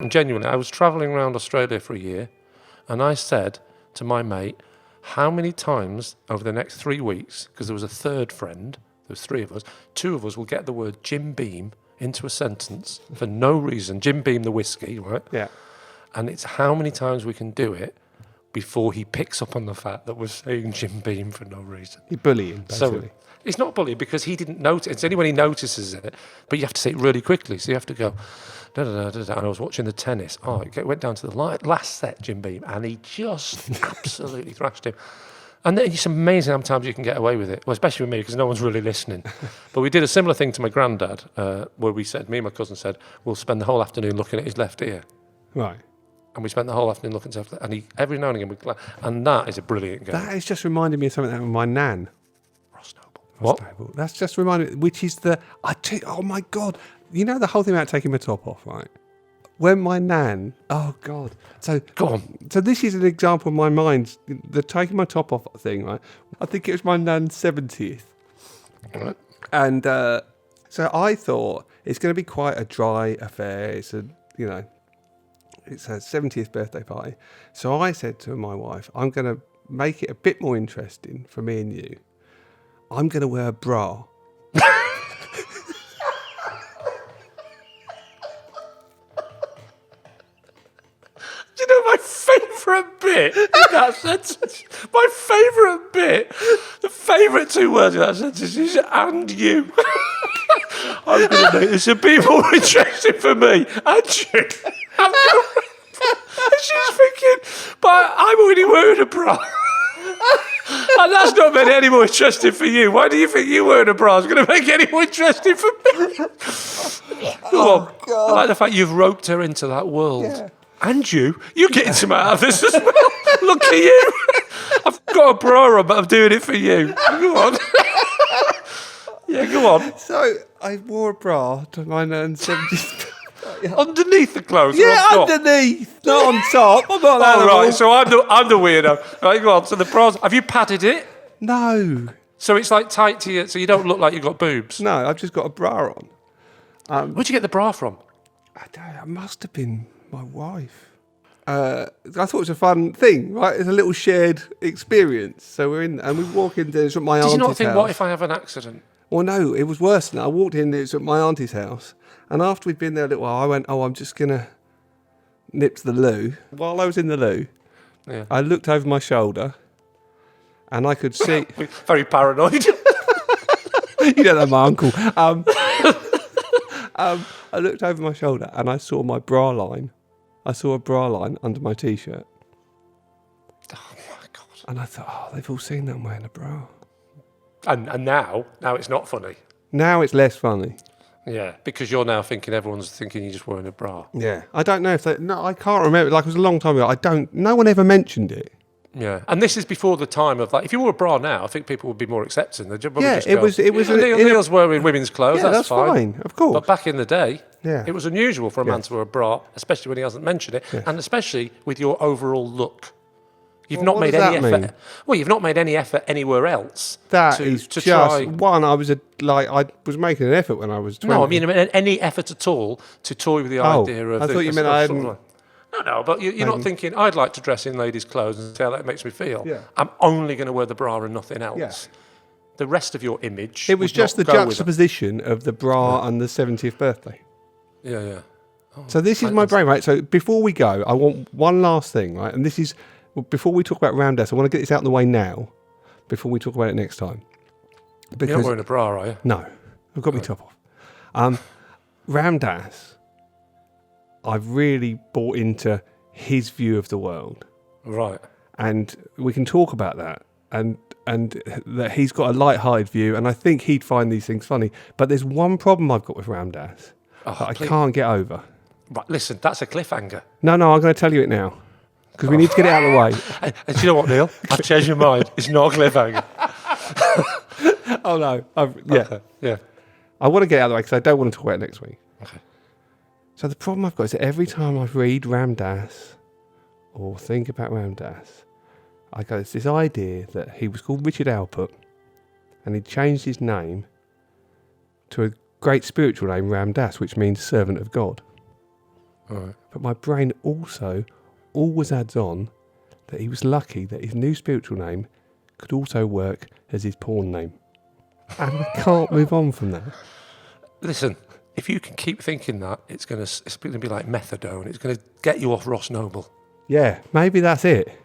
And genuinely, I was travelling around Australia for a year, and I said to my mate, how many times over the next 3 weeks, because there was a third friend, there was 3 of us, 2 of us will get the word Jim Beam into a sentence for no reason. Jim Beam the whiskey, right? Yeah. And it's how many times we can do it before he picks up on the fact that we're saying Jim Beam for no reason. You're bullying, basically. So it's not bullying because he didn't notice. It's only when he notices it, but you have to say it really quickly. So you have to go, da da da da da. And I was watching the tennis. Oh, it went down to the last set, Jim Beam, and he just absolutely thrashed him. And then it's amazing how many times you can get away with it. Well, especially with me, because no one's really listening. But we did a similar thing to my granddad, where we said, me and my cousin said, we'll spend the whole afternoon looking at his left ear. Right. And we spent the whole afternoon looking at his left ear. And he, every now and again, and that is a brilliant game. That is just reminding me of something that happened with my nan. Ross Noble. Ross What? Noble. That's just reminding me, which is oh my God. You know the whole thing about taking my top off, right? When my nan, oh God. So Go on. So this is an example in my mind, the taking my top off thing, right? I think it was my nan's 70th. Right. And so I thought it's going to be quite a dry affair. It's a 70th birthday party. So I said to my wife, I'm going to make it a bit more interesting for me and you. I'm going to wear a bra. Do you know my favourite bit in that sentence? My favourite bit, the favourite 2 words in that sentence is "and you." I'm going to make this a bit more interesting for me, and you. And she's thinking, but I'm already wearing a bra. And that's not made it any more interesting for you. Why do you think you wearing a bra is going to make it any more interesting for me? Go on. God. I like the fact you've roped her into that world. Yeah. And you're getting some out of this as well. Look at you. I've got a bra on, but I'm doing it for you. Go on. Yeah, go on. So I wore a bra to my nan's 70th. Underneath the clothes? Yeah, or on top? underneath, not on top. I'm not that Oh, level. right, so I'm the weirdo. Right, go on. So the bras, have you padded it? No, So it's like tight to you, so you don't look like you've got boobs? no, I've just got a bra on. Where'd you get the bra from? I don't know, it must have been my wife. I thought it was a fun thing, right? It's a little shared experience. So we're in, and we walk in there. It's at my Did auntie's you not think, house. what if I have an accident? Well, no, it was worse than that. I walked in, it's at my auntie's house, and after we'd been there a little while, I went, I'm just gonna nip to the loo. While I was in the loo, Yeah. I looked over my shoulder, and I could see. Very paranoid. You don't know my uncle. I looked over my shoulder and I saw my bra line. I saw a bra line under my t-shirt. Oh my God. And I thought, oh, they've all seen that I'm wearing a bra. And now it's not funny. Now it's less funny. Yeah, because you're now thinking everyone's thinking you're just wearing a bra. Yeah. I don't know if they... No, I can't remember. Like, it was a long time ago. No one ever mentioned it. Yeah, and this is before the time of, like, if you wore a bra now, I think people would be more accepting. They'd probably just it go, was Neil's wearing women's clothes, Yeah, that's fine. of course. But back in the day, Yeah. it was unusual for a man to wear a bra, especially when he hasn't mentioned it, and especially with your overall look. You've not what made does any that effort. mean? Well, you've not made any effort anywhere else. That is to just try. one. I was making an effort when I was 20. No, I mean any effort at all to toy with the idea of. I thought you meant I hadn't. No, but you're not thinking, I'd like to dress in ladies' clothes and see how that makes me feel. Yeah. I'm only going to wear the bra and nothing else. Yeah. The rest of your image. It was would just the not go with it. juxtaposition of the bra and the 70th birthday. Yeah, yeah. Oh, So this is my brain, right? So before we go, I want one last thing, right? And this is, before we talk about round deaths, I want to get this out of the way now, before we talk about it next time. You're not wearing a bra, are you? No, I've got my top off. Ram Dass, I've really bought into his view of the world. Right. And we can talk about that. And that he's got a light-hearted view, and I think he'd find these things funny. But there's one problem I've got with Ram Dass that I can't get over. Right, listen, that's a cliffhanger. No, I'm going to tell you it now. Because we need to get it out of the way. And do you know what, Neil? I've changed my mind. It's not a cliffhanger. Oh, no. Okay, yeah. I want to get it out of the way because I don't want to talk about it next week. Okay. So the problem I've got is that every time I read Ram Dass or think about Ram Dass, I go, it's this idea that he was called Richard Alpert and he changed his name to a great spiritual name, Ram Dass, which means servant of God. All right. But my brain also always adds on that he was lucky that his new spiritual name could also work as his porn name. And I can't move on from that. Listen, if you can keep thinking that, it's going to be like methadone. It's going to get you off Ross Noble. Yeah, maybe that's it.